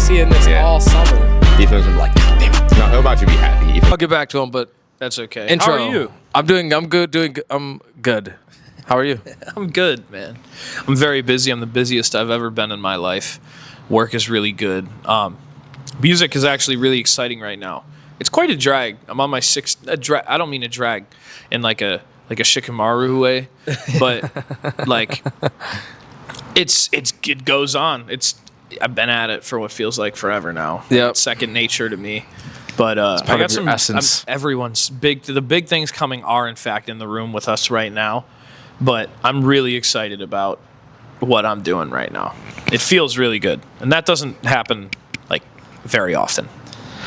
seeing this all summer. Ethan's been like, God damn it. No, he'll about to be happy. I'll get back to him, but That's okay. intro. How are you? I'm good. How are you? I'm good, man. I'm very busy. I'm the busiest I've ever been in my life. Work is really good. Music is actually really exciting right now. It's quite a drag. I'm on my sixth. I don't mean a drag in like a shikamaru way, but like it goes on. I've been at it for what feels like forever now. Yep. It's second nature to me. But I part got of your some essence. everyone's big. The big things coming are in fact in the room with us right now. But I'm really excited about what I'm doing right now. It feels really good, and that doesn't happen like very often.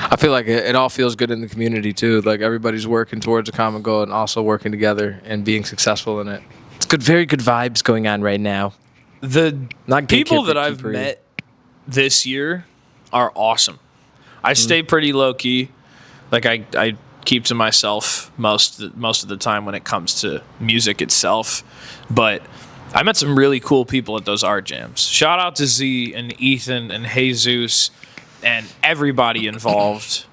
I feel like it all feels good in the community too. Like everybody's working towards a common goal and also working together and being successful in it. It's good, very good vibes going on right now. The Not people that gatekeeper, I've keeper. met this year are awesome. I stay pretty low key. Like I keep to myself most of the time when it comes to music itself. But I met some really cool people at those art jams. Shout out to Z and Ethan and Jesus and everybody involved.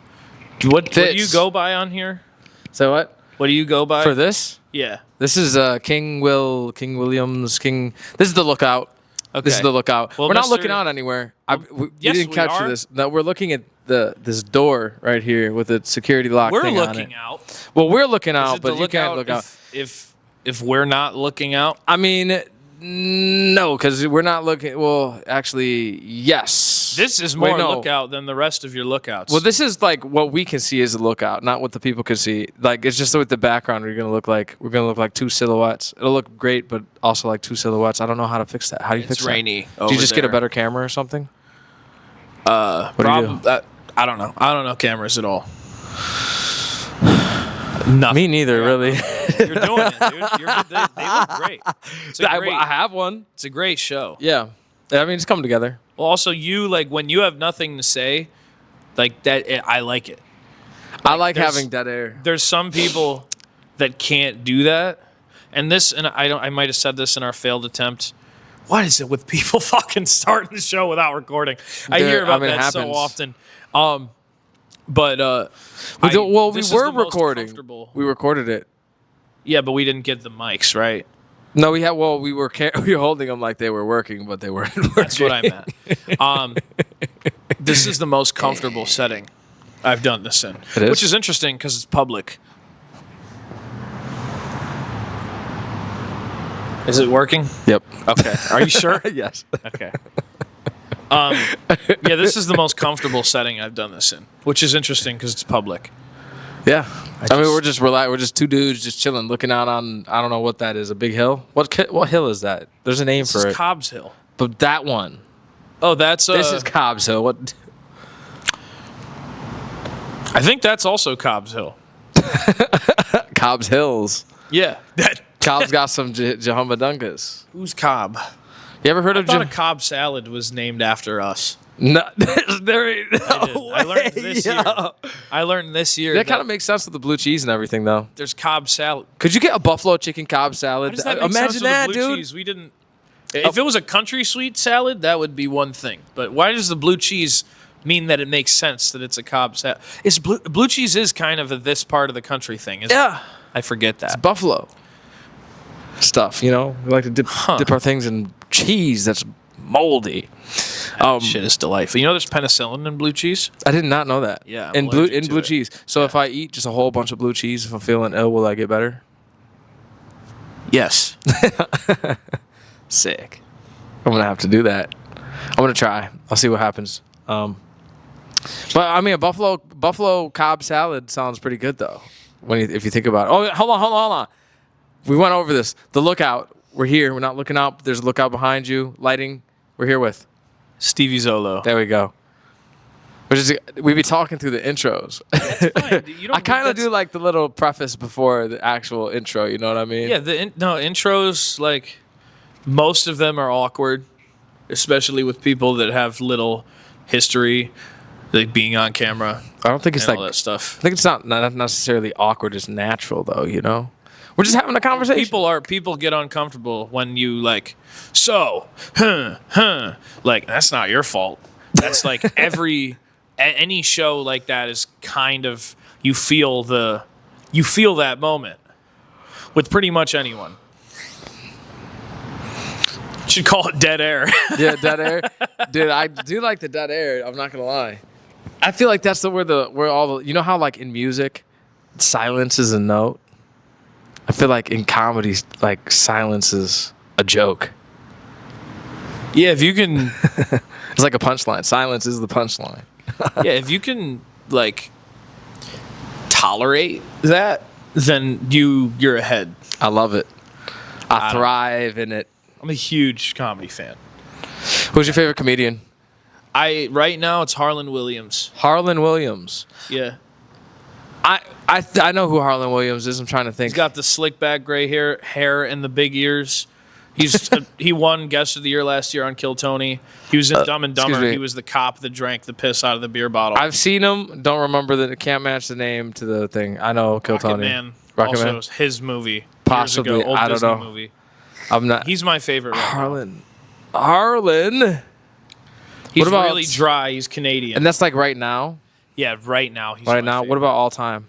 What do you go by on here? So what? What do you go by? For this? Yeah. This is King Williams. This is the lookout. Okay. This is the lookout. Well, we're not Mr. looking out anywhere. We yes, didn't we capture are. this. No, we're looking at this door right here with the security lock We're thing on looking it. out. Well, we're looking Is out, it the but you can't look out. If we're not looking out. I mean, no, because we're not looking. Well, actually, yes. This is more Wait, no. lookout than the rest of your lookouts. Well, this is like what we can see as a lookout, not what the people can see. Like it's just with the background, we're gonna look like two silhouettes. It'll look great, but also like two silhouettes. I don't know how to fix that. How do you fix that? It's rainy. Do over you just get a there. better camera or something? What do you do? I don't know. I don't know cameras at all. Nothing. Me neither, really. You're doing it, dude. They look great. It's a great, I have one. it's a great show. Yeah, I mean it's coming together. Well, also, you like when you have nothing to say, like that. I like it. I like there's- having dead air. There's some people that can't do that, and I might have said this in our failed attempt. What is it with people fucking starting the show without recording? I hear about it that so happens. often. But We this is were the most recording. comfortable- We recorded it. Yeah, but we didn't get the mics right. No, we had. Well, we were holding them like they were working, but they weren't working. That's what I meant. This is the most comfortable setting I've done this in, It is? which is interesting because it's public. Is it working? Yep. Okay. Are you sure? Yes. Okay. Yeah, this is the most comfortable setting I've done this in, which is interesting because it's public. Yeah. I mean, we're just relaxed. We're just two dudes just chilling, looking out on, I don't know what that is, a big hill? What hill is that? There's a name This for is it. Cobb's Hill. But that one. Oh, that's This is Cobb's Hill. What? I think that's also Cobb's Hill. Cobb's Hills. Yeah. Cobb's got some Jahumba Dunkas. Who's Cobb? You ever heard I of thought a Cobb salad was named after us. No, there ain't no I did. I learned way, this yo. year. I learned this year That kind of makes sense with the blue cheese and everything, though. there's Cobb salad. Could you get a buffalo chicken Cobb salad? How does that make Imagine sense with that, the blue dude. cheese? We didn't. If it was a country sweet salad, that would be one thing. But why does the blue cheese mean that it makes sense that it's a Cobb salad? It's blue cheese is kind of this part of the country thing, isn't it? Yeah. I forget that. Buffalo stuff, you know. We like to dip our things in cheese that's moldy. Shit is delightful. You know, there's penicillin in blue cheese. I did not know that. Yeah, I'm in blue allergic to blue it. cheese. So if I eat just a whole bunch of blue cheese, if I'm feeling ill, will I get better? Yes. Sick. I'm gonna have to do that. I'm gonna try. I'll see what happens. But I mean, a buffalo Cobb salad sounds pretty good though. If you think about it. Oh, hold on. We went over this. The lookout. We're here. We're not looking out. There's a lookout behind you. Lighting. We're here with. Stevie Xolo. There we go. We be talking through the intros. Fine. You don't- I kind of that's- do like the little preface before the actual intro. You know what I mean? Yeah, intros, like, most of them are awkward, especially with people that have little history, like being on camera I don't think it's and like. all that stuff. I think it's not necessarily awkward. It's natural though. You know. We're just having a conversation. People get uncomfortable when you like, like, that's not your fault. That's like any show like that is kind of you feel that moment with pretty much anyone. Should call it dead air. Yeah, dead air. Dude, I do like the dead air. I'm not gonna lie. I feel like that's where all the, you know how like in music, silence is a note. I feel like in comedy, like silence is a joke. Yeah, if you can, It's like a punchline. Silence is the punchline. yeah, if you can like tolerate that, then you're ahead. I love it. I thrive in it. I'm a huge comedy fan. Who's your favorite comedian? Right now it's Harlan Williams. Harlan Williams. Yeah. I know who Harlan Williams is. I'm trying to think. He's got the slick back gray hair and the big ears. He won Guest of the Year last year on Kill Tony. He was in Dumb and Dumber. me. He was the cop that drank the piss out of the beer bottle. I've seen him. Don't remember can't match the name to the thing. I know Kill Rocket Tony. Man. Rocket also, Man. was his movie. Possibly. Years ago, old I don't Disney know. Movie. I'm not. He's my favorite. Right now. Harlan. He's What about- really dry. He's Canadian. And that's like right now. Yeah, right now. He's Right my now. favorite. What about all time?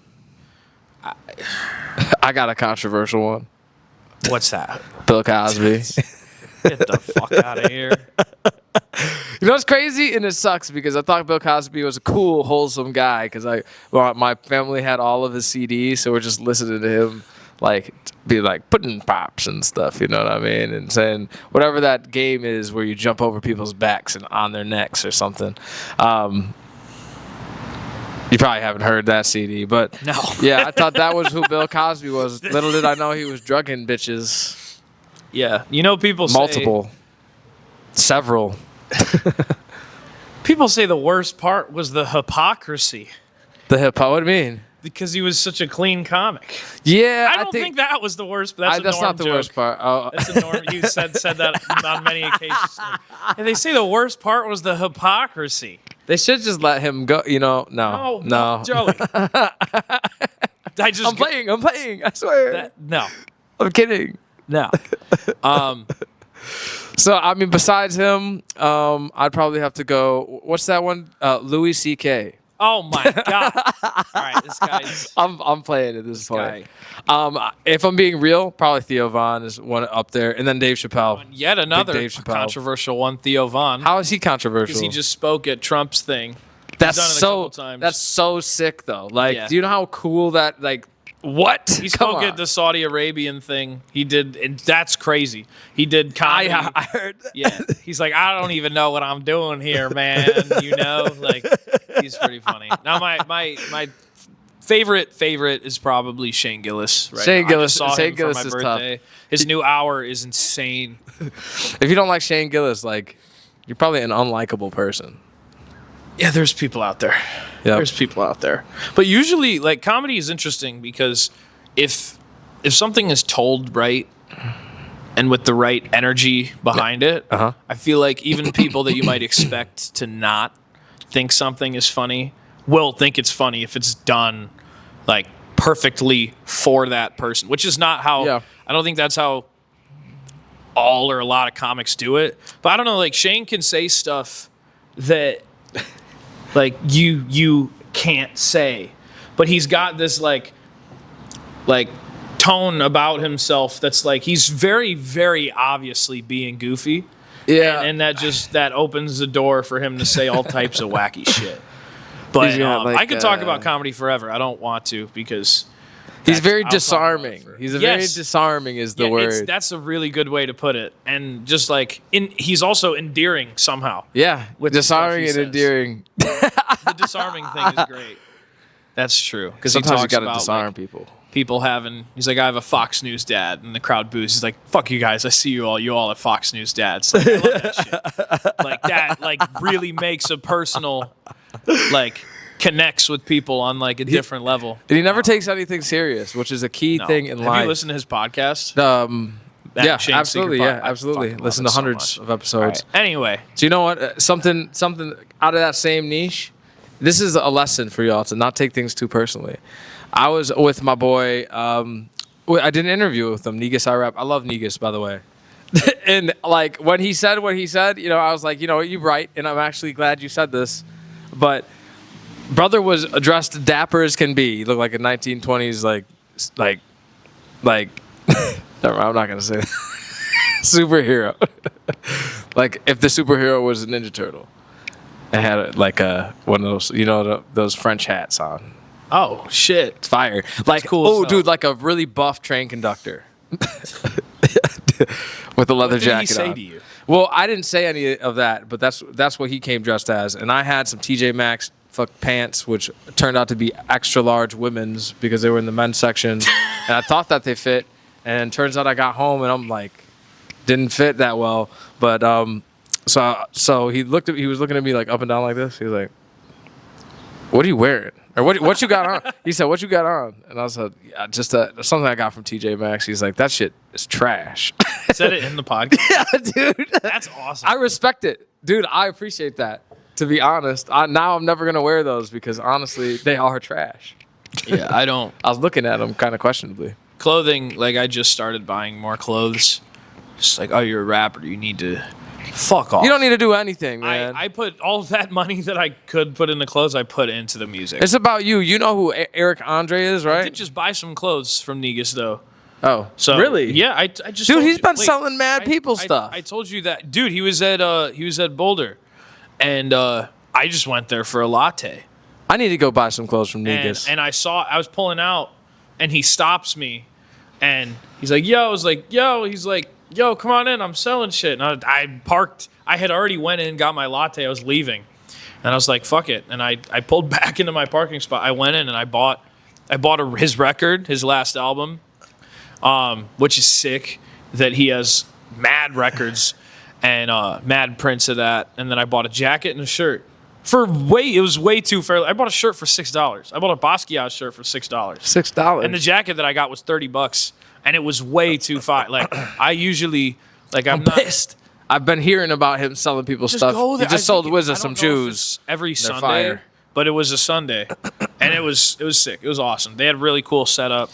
I got a controversial one. What's that? Bill Cosby. Get the fuck out of here. You know what's crazy? And it sucks because I thought Bill Cosby was a cool, wholesome guy because my family had all of his CDs, so we're just listening to him like be like putting pops and stuff, you know what I mean? And saying whatever that game is where you jump over people's backs and on their necks or something. You probably haven't heard that CD, but No. yeah, I thought that was who Bill Cosby was. Little did I know he was drugging bitches. Yeah. You know, people Multiple. Several. People say the worst part was the hypocrisy The hip hop, what do you mean? because he was such a clean comic. Yeah, I don't think that was the worst, but that's a that's Norm not the joke. worst part. Oh, That's a Norm. You said that on many occasions. And they say the worst part was the hypocrisy. they should just let him go. You know, no. Joey. I just I'm playing. I swear. no. I'm kidding. No. So I mean, besides him, I'd probably have to go. What's that one? Louis C.K. Oh my god! All right, this guy's. I'm playing at this point. If I'm being real, probably Theo Von is one up there, and then Dave Chappelle. Yet another Dave Chappelle. controversial one, Theo Von. How is he controversial? Because he just spoke at Trump's thing. that's done it a so couple times. that's so sick though. Like, Yeah. do you know how cool that like? What? He Come spoke on. at the Saudi Arabian thing. He did, and that's crazy. He did comedy. I heard. That. Yeah, he's like, I don't even know what I'm doing here, man. You know, like he's pretty funny. Now, my favorite is probably Shane Gillis. Right Shane now. Gillis- I just saw Shane him Gillis for is my tough. birthday. His new hour is insane. If you don't like Shane Gillis, like, you're probably an unlikable person. Yeah, there's people out there. Yeah. There's people out there. But usually, like, comedy is interesting because if something is told right and with the right energy behind it, Uh-huh. I feel like even people that you might expect to not think something is funny will think it's funny if it's done, like, perfectly for that person, which is not how... Yeah. I don't think that's how all or a lot of comics do it. But I don't know, like, Shane can say stuff that... like you can't say, but he's got this like tone about himself that's like he's very, very obviously being goofy. Yeah. And that opens the door for him to say all types of wacky shit. But He's got, like, I could talk about comedy forever. I don't want to because He's very I'll talk about disarming. it for- He's a Yes. very disarming is the word. That's a really good way to put it. And just like he's also endearing somehow. Yeah. With the stuff Disarming he and says. endearing. The disarming thing is great. That's true. Because he Sometimes you talks gotta about disarm like, people. people having. He's like, I have a Fox News dad, and the crowd boos. He's like, fuck you guys. I see you all at Fox News dads. Like, I love that shit. Like that. Like really makes a personal. Like connects with people on like a different level. And he never takes anything serious, which is a key No. thing in Have life. you listened to his podcast? Yeah, Shane's absolutely. Secret Yeah, Pod- I absolutely. fucking love Listen it to so hundreds much. of episodes. All right. Anyway, So you know what? Something out of that same niche. This is a lesson for y'all to not take things too personally. I was with my boy. I did an interview with him, Negus I Rap. I love Negus, by the way. And like when he said what he said, I was like, you're right, and I'm actually glad you said this. But brother was dressed dapper as can be. He looked like a 1920s like never mind, I'm not gonna say that. Superhero. Like if the superhero was a Ninja Turtle. It had like one of those, those French hats on. Oh shit! It's fire. Like cool dude, like a really buff train conductor. With a leather jacket What did he say on. to you? Well, I didn't say any of that, but that's what he came dressed as. And I had some TJ Maxx pants, which turned out to be extra large women's because they were in the men's section. And I thought that they fit. And turns out I got home and I'm like, didn't fit that well. But so he was looking at me like up and down like this. He was like, "What are you wearing? Or what you got on?" He said, "What you got on?" And I said, "Yeah, just something I got from TJ Maxx." He's like, "That shit is trash." Said it in the podcast. Yeah, dude. That's awesome. I respect it. Dude, I appreciate that. To be honest, now I'm never going to wear those because honestly, they are trash. Yeah, I don't. I was looking at them kind of questionably. Clothing, like I just started buying more clothes. Just like, oh, you're a rapper. You need to fuck off. You don't need to do anything, man. I put all that money that I could put into clothes, I put into the music. It's about you. You know who Eric Andre is, I right? did just buy some clothes from Negus, though. Oh, So really? Yeah, I just. Dude, told he's you- been wait, selling mad people I- stuff. I told you that, dude. He was at Boulder, and I just went there for a latte. I need to go buy some clothes from And, Negus. and I was pulling out, and he stops me, and he's like, "Yo," I was like, "Yo," he's like, "Yo, come on in, I'm selling shit." And I parked. I had already went in, got my latte. I was leaving, and I was like, "Fuck it," and I pulled back into my parking spot. I went in and I bought his record, his last album, which is sick. That he has mad records and mad prints of that, and then I bought a jacket and a shirt. It was way too fair. I bought a shirt for $6. I bought a Basquiat shirt for $6. $6. And the jacket that I got was $30, and it was way too fine. Like I usually, like I'm not pissed. I've been hearing about him selling people stuff. go He there. just I sold think Wizza I some don't know if shoes. it's every Sunday, fire. but it was a Sunday, and it was sick. It was awesome. They had really cool setup,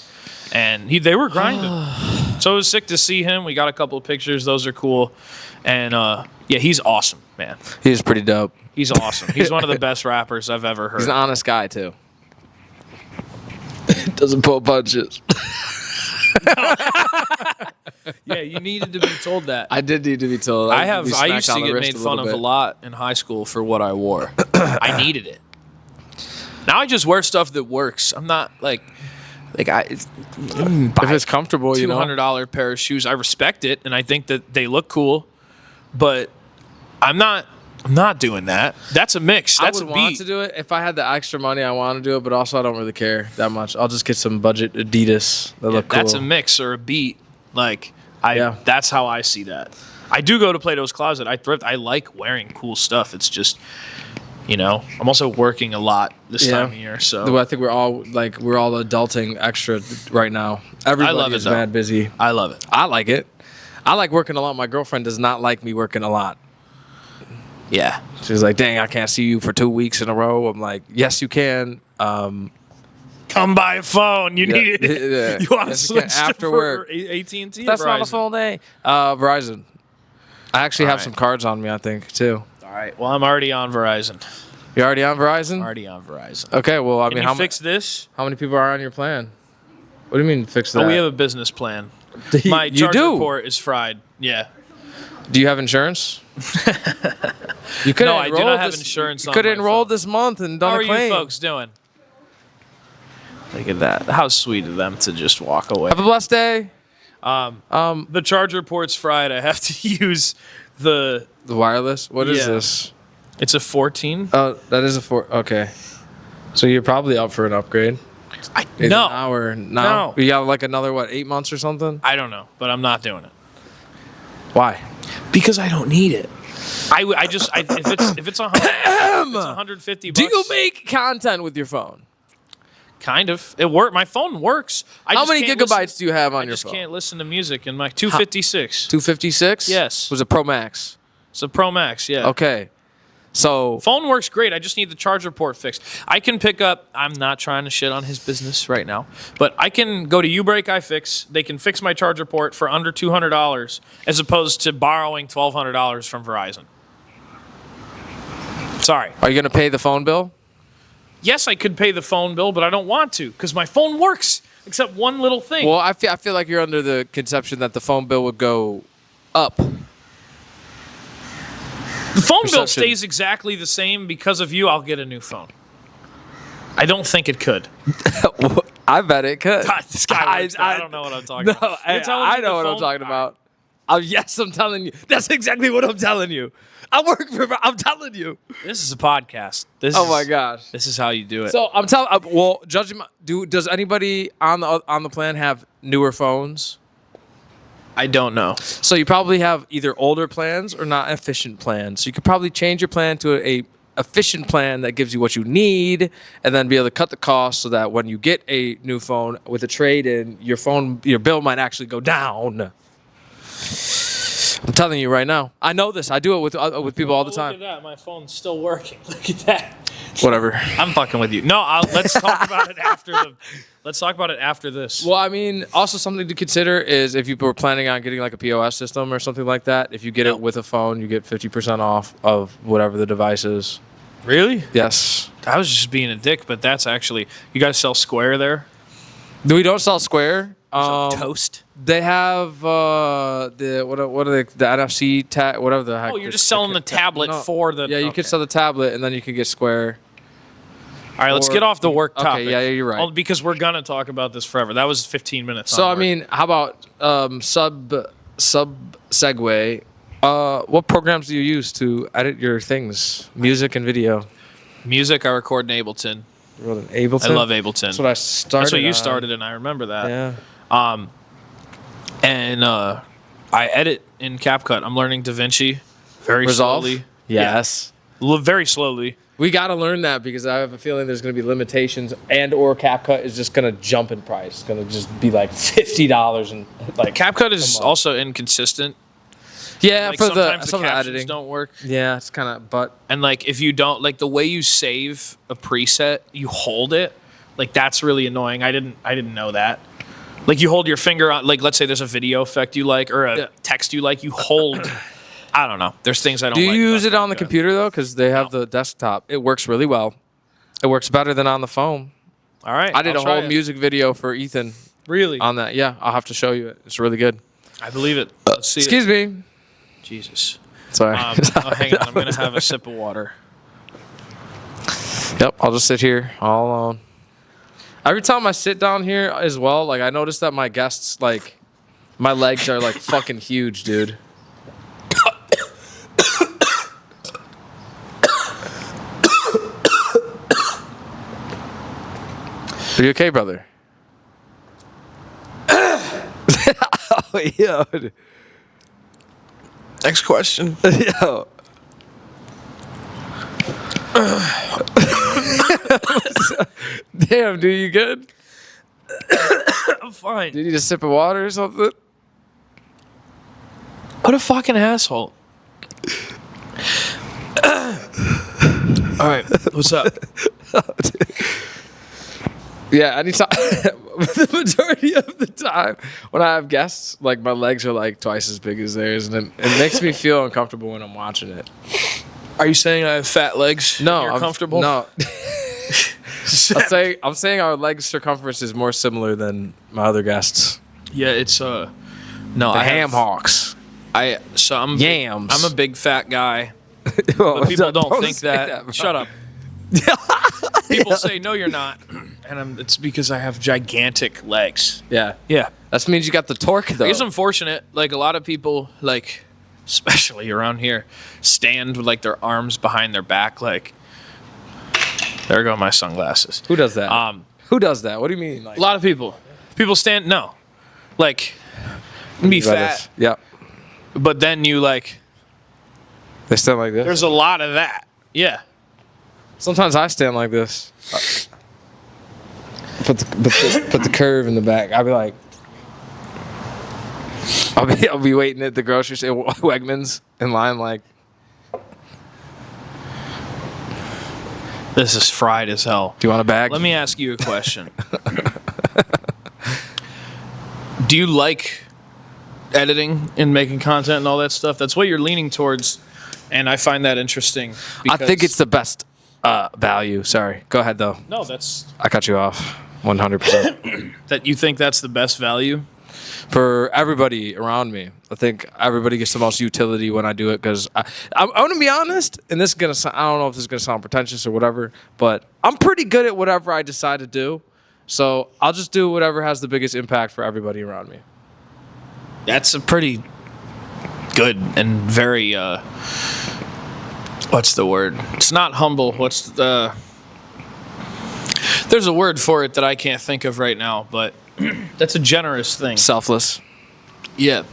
and they were grinding. So it was sick to see him. We got a couple of pictures; those are cool. And yeah, he's awesome, man. He's pretty dope. He's awesome. He's one of the best rappers I've ever heard. He's an honest guy too. Doesn't pull punches. Yeah, you needed to be told that. I did need to be told. I Be used smacked to on the get wrist made fun of bit. a lot in high school for what I wore. I needed it. Now I just wear stuff that works. I'm not like If it's comfortable, you know. $200 pair of shoes. I respect it, and I think that they look cool, but I'm not doing that. That's a mix. That's I would a beat. want to do it if I had the extra money. I want to do it, but also I don't really care that much. I'll just get some budget Adidas that look cool. That's a mix or a beat. Like Yeah. that's how I see that. I do go to Plato's Closet. I thrift. I like wearing cool stuff. It's just, I'm also working a lot this time of year. So I think we're all adulting extra right now. Everybody love it, is though. mad busy. I love it. I like it. I like working a lot. My girlfriend does not like me working a lot. Yeah. She's like, "Dang, I can't see you for 2 weeks in a row." I'm like, "Yes, you can." Come by a phone. You need it. yeah. You want to Yes, you can switch after to work. AT&T? That's or not a Verizon? full day. Verizon. I actually have Alright. some cards on me, I think, too. All right. Well, I'm already on Verizon. You already on Verizon? Already on Verizon. Okay, well, I Can mean, you fix this? how many people are on your plan? What do you mean fix that? Oh, we have a business plan. My You charger do? port is fried. Yeah. Do you have insurance? You could No, I do not have insurance You on could have my enrolled phone. this month and done How a are claim. you folks doing? Look at that. How sweet of them to just walk away. Have a blessed day. The charger port's fried. I have to use the. The wireless. What is Yeah. this? It's a 14. Oh, that is a 4. Okay. So you're probably up for an upgrade. It's No, an hour now. No. You got like another 8 months or something? I don't know, but I'm not doing it Why? because I don't need it. If it's $150. Do you make content with your phone? Kind of. It work. My phone works. How many gigabytes do you have on I your just phone? can't listen to music in my 256. 256? Yes. Was it Pro Max? It's a Pro Max. Yeah. Okay. So Phone works great. I just need the charger port fixed. I can pick up. I'm not trying to shit on his business right now, but I can go to U-Break iFix. They can fix my charger port for under $200, as opposed to borrowing $1,200 from Verizon. Sorry. are you gonna pay the phone bill? Yes, I could pay the phone bill, but I don't want to because my phone works, except one little thing. Well, I feel like you're under the conception that the phone bill would go up. The phone bill Perception. stays exactly the same. Because of you, I'll get a new phone. I don't think it could. I bet it could. God, this guy works there. I don't know what I'm talking about. You're telling me I know the what I'm phone- talking about. Yes, I'm telling you. That's exactly what I'm telling you. I'm telling you. This is a podcast. Oh my gosh. This is how you do it. So I'm telling. Well, judging. Does anybody on the plan have newer phones? I don't know. So you probably have either older plans or not efficient plans. So you could probably change your plan to a efficient plan that gives you what you need, and then be able to cut the cost so that when you get a new phone with a trade-in, your bill might actually go down. I'm telling you right now. I know this. I do it with people all the time. Look at that. My phone's still working. Look at that. Whatever. I'm fucking with you. No, let's talk about it after Let's talk about it after this. Well, I mean, also something to consider is if you were planning on getting like a POS system or something like that, if you get it with a phone, you get 50% off of whatever the device is. Really? Yes. I was just being a dick, but that's actually, you guys sell Square there? We don't sell Square. Toast? They have the what are they, the NFC tag, whatever the heck. Oh, you're just selling the tablet for the... Yeah, you could sell the tablet and then you could get Square. All right, let's get off the work topic. Okay, yeah, you're right. Because we're going to talk about this forever. That was 15 minutes. So, on I work. mean, how about sub segue? What programs do you use to edit your things, music and video? Music, I record in Ableton. You wrote in Ableton? I love Ableton. That's what I started. That's what you on. started, and I remember that. Yeah. And I edit in CapCut. I'm learning DaVinci very Resolve? slowly. Yes. Yeah. Very slowly. We got to learn that because I have a feeling there's going to be limitations, and or CapCut is just going to jump in price. It's going to just be like $50 and like CapCut is also inconsistent. Yeah, Like for sometimes some the of the captions editing don't work. Yeah, it's kind of but And like if you don't like the way you save a preset, you hold it. Like that's really annoying. I didn't know that. Like you hold your finger on, like let's say there's a video effect you like or a text you like, you hold. I don't know. There's things I don't. Do you like use about it on the CapCut. computer though? Because they have the desktop. It works really well. It works better than on the phone. All right. I did I'll a try whole it. music video for Ethan Really? on that. Yeah, I'll have to show you it. It's really good. I believe it. Let's see. Excuse me. Jesus. Sorry. Hang on. I'm gonna have a sip of water. Yep, I'll just sit here all alone. Every time I sit down here as well, like I notice that my guests, like, my legs are like fucking huge, dude. Are you okay, brother? Oh, yo. Next question. Yo. Damn, dude, you good? I'm fine. Did you need a sip of water or something? What a fucking asshole. All right, what's up? Yeah, anytime. The majority of the time when I have guests, like my legs are like twice as big as theirs, and it makes me feel uncomfortable when I'm watching it. Are you saying I have fat legs? No, You're comfortable? No. I'm saying our leg circumference is more similar than my other guests. Yeah, it's no. The I ham have, hawks. I'm Yams. I'm a big fat guy, Well, but people don't think say that. bro. Shut up. People say no, you're not, and it's because I have gigantic legs. Yeah, Yeah, that means you got the torque though. it's unfortunate. Like a lot of people, like especially around here, stand with like their arms behind their back. Like there go my sunglasses. Who does that? Who does that? What do you mean? Like A lot of people stand like be fat, Yeah, but then you like. they stand like this. There's a lot of that. Yeah. Sometimes I stand like this. Put the curve in the back. I'll be like, I'll be waiting at the grocery store, Wegmans, in line like. This is fried as hell. Do you want a bag? Let me ask you a question. Do you like editing and making content and all that stuff? That's what you're leaning towards, and I find that interesting. I think it's the best value. Sorry. Go ahead, though. No, that's... I cut you off 100%. That you think that's the best value? For everybody around me. I think everybody gets the most utility when I do it because I'm going to be honest, and this is going to I don't know if this is going to sound pretentious or whatever, but I'm pretty good at whatever I decide to do. So I'll just do whatever has the biggest impact for everybody around me. That's a pretty good and very, what's the word? It's not humble. What's the... There's a word for it that I can't think of right now, but that's a generous thing. Selfless. Yeah.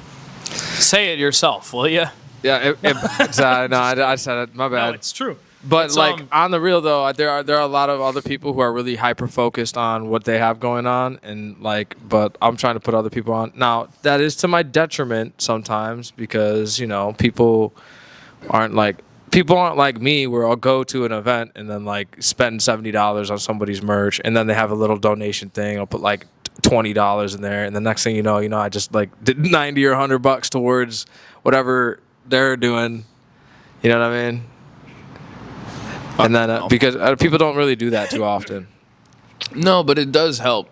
Say it yourself, will you? Yeah, no, I said it. My bad. No, it's true. But It's, like on the real though, there are a lot of other people who are really hyper focused on what they have going on, and like, but I'm trying to put other people on. Now that is to my detriment sometimes because people aren't like me, where I'll go to an event and then like spend $70 on somebody's merch, and then they have a little donation thing. I'll put like $20 in there, and the next thing you know, I just like did $90 or $100 towards whatever they're doing. You know what I mean? And then because people don't really do that too often. No, but it does help,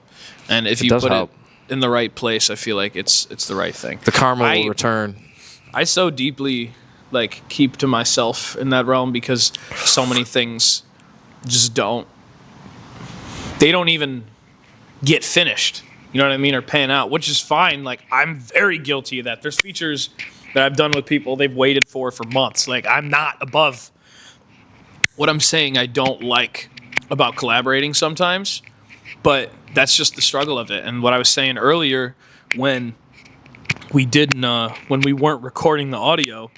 and if you put help. it in the right place, I feel like it's the right thing. The karma will return. I so deeply like keep to myself in that realm because so many things just don't even get finished. You know what I mean? Or pan out, which is fine. Like, I'm very guilty of that. There's features that I've done with people they've waited for months. Like, I'm not above. What I'm saying I don't like about collaborating sometimes, but that's just the struggle of it. And what I was saying earlier, when we weren't recording the audio,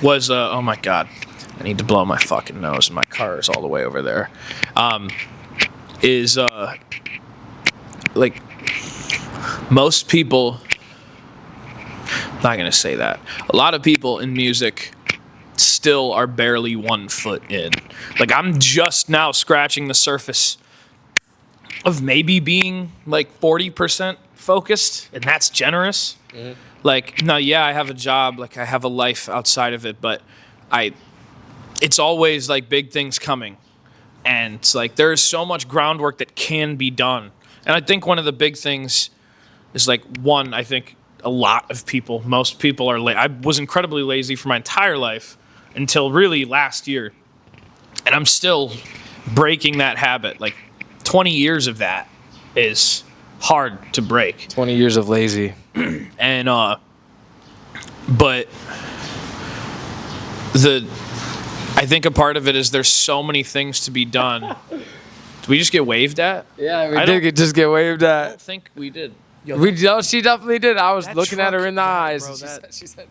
was oh my god, I need to blow my fucking nose. My car is all the way over there. Like most people, not gonna say that. A lot of people in music still are barely 1 foot in. Like, I'm just now scratching the surface of maybe being like 40% focused, and that's generous. Mm-hmm. Like, no, yeah, I have a job, like I have a life outside of it, but it's always like big things coming. And it's like there is so much groundwork that can be done. And I think one of the big things is like, one, I think a lot of people, most people are I was incredibly lazy for my entire life until really last year. And I'm still breaking that habit. Like 20 years of that is hard to break. 20 years of lazy. And but I think a part of it is there's so many things to be done. Did we just get waved at? Yeah, we did just get waved I at. don't think we did. She definitely did. I was looking at her in the eyes. Bro, she said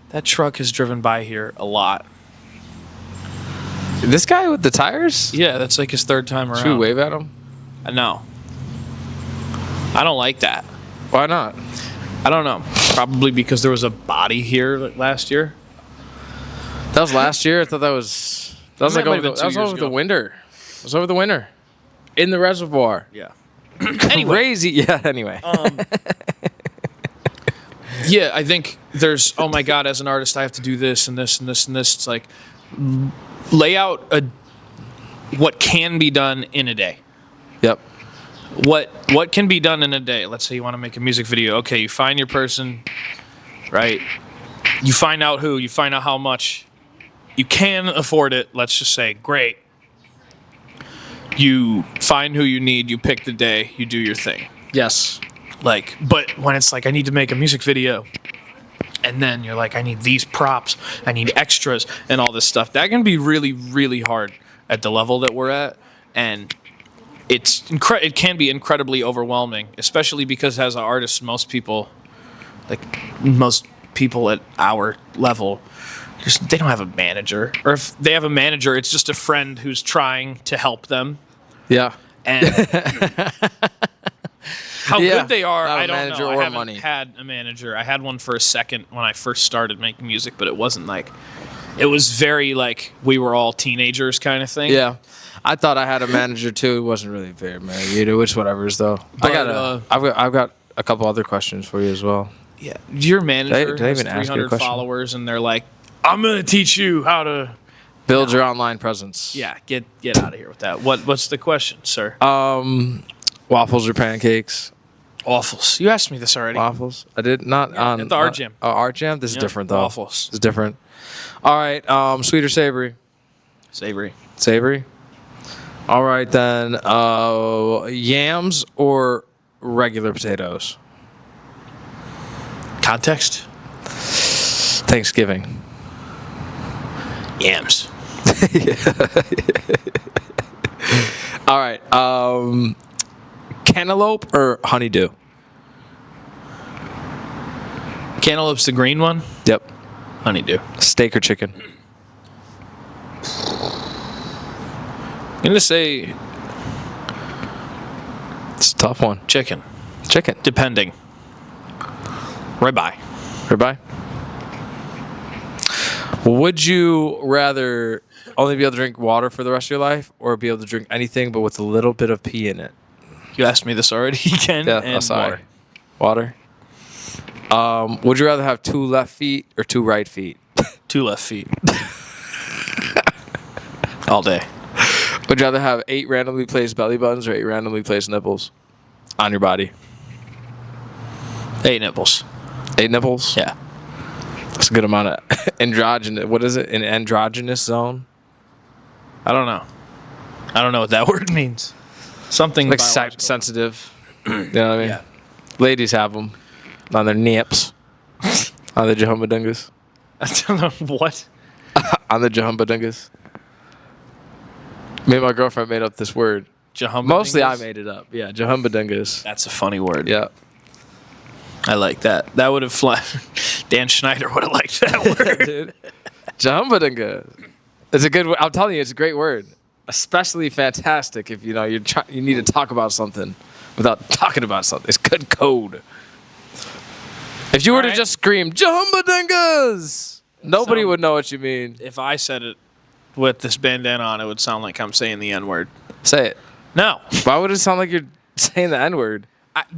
that truck has driven by here a lot. This guy with the tires? Yeah, that's like his third time around. Should we wave at him? No. I don't like that. Why not? I don't know. Probably because there was a body here last year. That was last year? I thought that was like over the winter. It was over the winter. In the reservoir. Yeah. Anyway. Crazy. Yeah, anyway. Yeah, I think there's, oh my God, as an artist, I have to do this and this and this and this. It's like, lay out what can be done in a day. Yep. What can be done in a day? Let's say you want to make a music video. Okay, you find your person, right? You find out who, you find out how much. You can afford it, let's just say, great. You find who you need, you pick the day, you do your thing. Yes. Like, but when it's like, I need to make a music video, and then you're like, I need these props, I need extras, and all this stuff, that can be really, really hard at the level that we're at, and it can be incredibly overwhelming, especially because as artists, most people at our level, they don't have a manager, or if they have a manager, it's just a friend who's trying to help them. Yeah. And how good they are, not I a don't manager know. or I haven't money. had a manager. I had one for a second when I first started making music, but it wasn't like it was very like we were all teenagers kind of thing. Yeah. I thought I had a manager too. It wasn't really very married either, which whatever's though. But, I've got a couple other questions for you as well. Yeah. Your manager Did I has even ask you a 300 question? followers, and they're like, I'm going to teach you how to... Build your online presence. Yeah, get out of here with that. What's the question, sir? Waffles or pancakes? Waffles. You asked me this already. Waffles. I did not on at the Art Jam. Art Jam. This is Yeah, different though. waffles. This is different. All right. Sweet or savory? Savory. Savory. All right then. Yams or regular potatoes? Context? Thanksgiving. Yams. All right. Cantaloupe or honeydew? Cantaloupe's the green one. Yep. Honeydew. Steak or chicken? I'm going to say It's a tough one. chicken. Chicken. Depending. Ribeye. Ribeye. Would you rather only be able to drink water for the rest of your life, or be able to drink anything but with a little bit of pee in it? You asked me this already again. Yeah, and sorry. Water. Would you rather have 2 left feet or 2 right feet? 2 left feet. All day. Would you rather have 8 randomly placed belly buttons or 8 randomly placed nipples on your body? 8 nipples. 8 nipples? Yeah. That's a good amount of androgynous. What is it? An androgynous zone? I don't know. I don't know what that word means. Something Like biological. sensitive. You know what I mean? Yeah. Ladies have them on their nips. On the Jahumba Dungas. I don't know what. On the Jahumba Dungas. Me and my girlfriend made up this word. Jahumba Mostly dingus? I made it up. Yeah, Jahumba Dungas. That's a funny word. Yeah. I like that. That would have Dan Schneider would have liked that word. Dude. Jahumba Dunga. It's a good word. I'm telling you, it's a great word. Especially fantastic if you need to talk about something without talking about something. It's good code. If you were to Alright. just scream Jahumba Dungas, nobody sound- would know what you mean. If I said it with this bandana on, it would sound like I'm saying the N word. Say it. No, Why would it sound like you're saying the N word?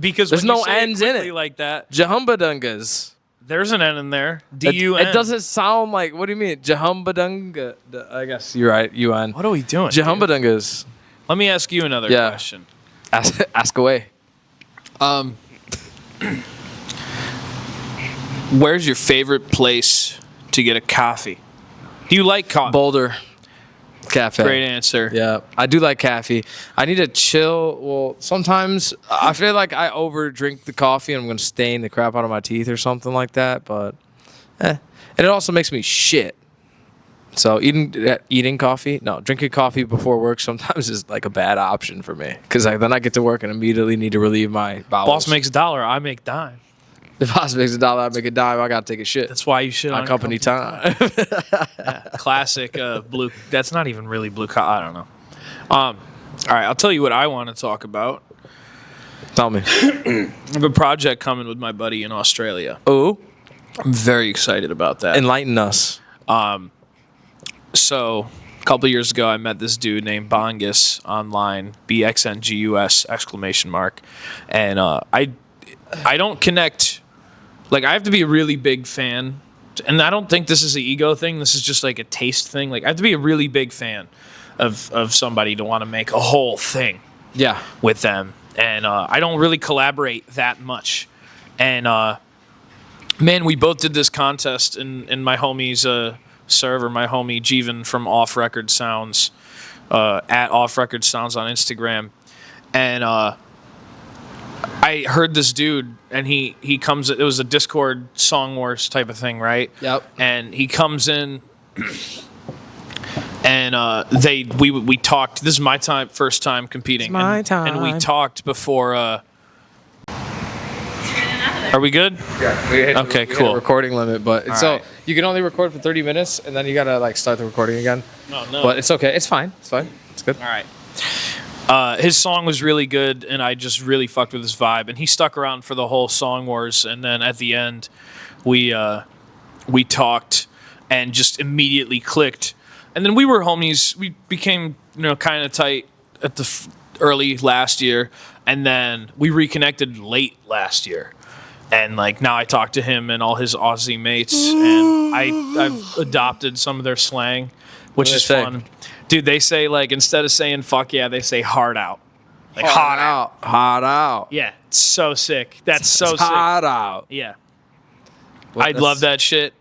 because There's when you no say N's in quickly it. like that. Jahumba Dungas. There's an N in there. It, D-U-N. it doesn't sound like. What do you mean? Jahumba Dunga. I guess you're right. UN. What are we doing? Jahumba dude? Dungas. Let me ask you another Yeah. question. Ask away. Where's your favorite place to get a coffee? Do you like coffee? Boulder Cafe. Great answer. Yeah, I do like coffee. I need to chill. Well, sometimes I feel like I over drink the coffee and I'm going to stain the crap out of my teeth or something like that. But, and it also makes me shit. So drinking coffee before work sometimes is like a bad option for me because then I get to work and immediately need to relieve my bowels. Boss makes $1, I make dime. The boss makes $1, I make a dime. I got to take a shit. That's why you should on company time. Classic blue. That's not even really blue. I don't know. All right, I'll tell you what I want to talk about. Tell me. I have a project coming with my buddy in Australia. Oh, I'm very excited about that. enlighten us. So a couple years ago, I met this dude named Bongus online, BXNGUS ! And I don't connect. Like, I have to be a really big fan, and I don't think this is an ego thing. This is just like a taste thing. Like, I have to be a really big fan of somebody to want to make a whole thing Yeah. with them. And I don't really collaborate that much. And man, we both did this contest in my homie's server, my homie Jeevan from Off Record Sounds, at Off Record Sounds on Instagram. And I heard this dude, and he comes. It was a Discord Song Wars type of thing, right? Yep. And he comes in, and we talked. This is my first time competing. It's my and we time. talked before. Are we good? Yeah. Okay, we hit cool. a recording limit, but All so right. you can only record for 30 minutes, and then you gotta like start the recording again. No. But it's okay. It's fine. It's fine. It's good. All right. His song was really good, and I just really fucked with his vibe. And he stuck around for the whole Song Wars, and then at the end, we talked, and just immediately clicked. And then we were homies. We became, kind of tight at the early last year, and then we reconnected late last year. And like now I talk to him and all his Aussie mates, and I've adopted some of their slang, which is fun. Dude, they say like instead of saying fuck yeah, they say hard out. Like hot out. Hot out. Yeah, it's so sick. That's so sick. Hot out. Yeah. I love that shit.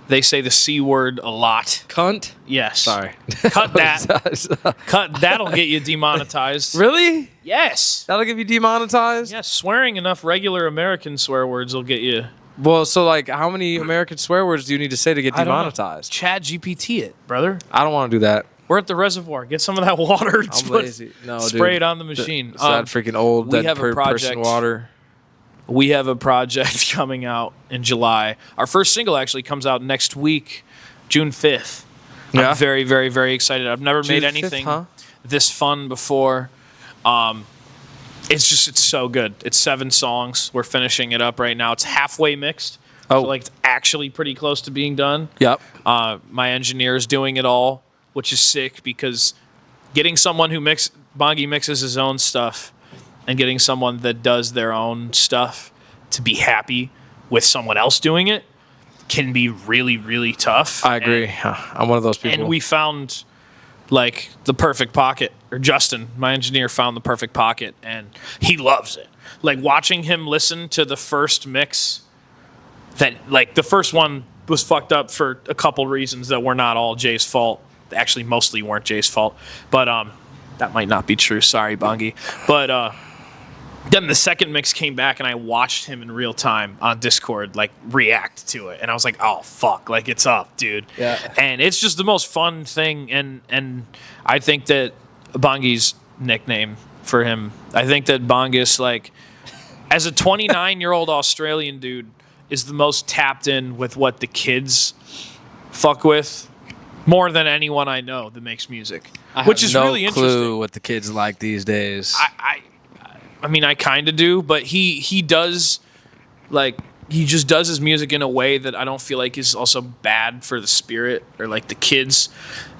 They say the C word a lot. Cunt? Yes. Sorry. Cut that. That'll get you demonetized. Really? Yes. That'll get you demonetized? Yeah, swearing enough regular American swear words will get you. Well, so like how many American swear words do you need to say to get demonetized? Chat GPT it, brother. I don't want to do that. We're at the reservoir. Get some of that water. I'm lazy. No, spray dude. it on the machine. It's that freaking old dead person water. We have a project coming out in July. Our first single actually comes out next week, June 5th. Yeah. I'm very, very, very excited. I've never made anything 5th, huh? this fun before. It's so good. It's 7 songs. We're finishing it up right now. It's halfway mixed. Oh. So like it's actually pretty close to being done. Yep. My engineer is doing it all, which is sick because getting someone who Bongi mixes his own stuff and getting someone that does their own stuff to be happy with someone else doing it can be really, really tough. I agree. I'm one of those people. And we found like the perfect pocket, or Justin, my engineer, found the perfect pocket, and he loves it. Like watching him listen to the first mix, that like the first one was fucked up for a couple reasons that were not all Jay's fault. Actually, mostly weren't Jay's fault, but that might not be true. Sorry, Bongi. But then the second mix came back, and I watched him in real time on Discord, like react to it, and I was like, "Oh fuck, like it's up, dude!" Yeah. And it's just the most fun thing, and I think that Bongi's nickname for him, I think that Bongus, like, as a 29-year-old Australian dude, is the most tapped in with what the kids fuck with. More than anyone I know that makes music, which is really interesting. No clue what the kids like these days. I mean, I kind of do, but he does, like, he just does his music in a way that I don't feel like is also bad for the spirit or like the kids,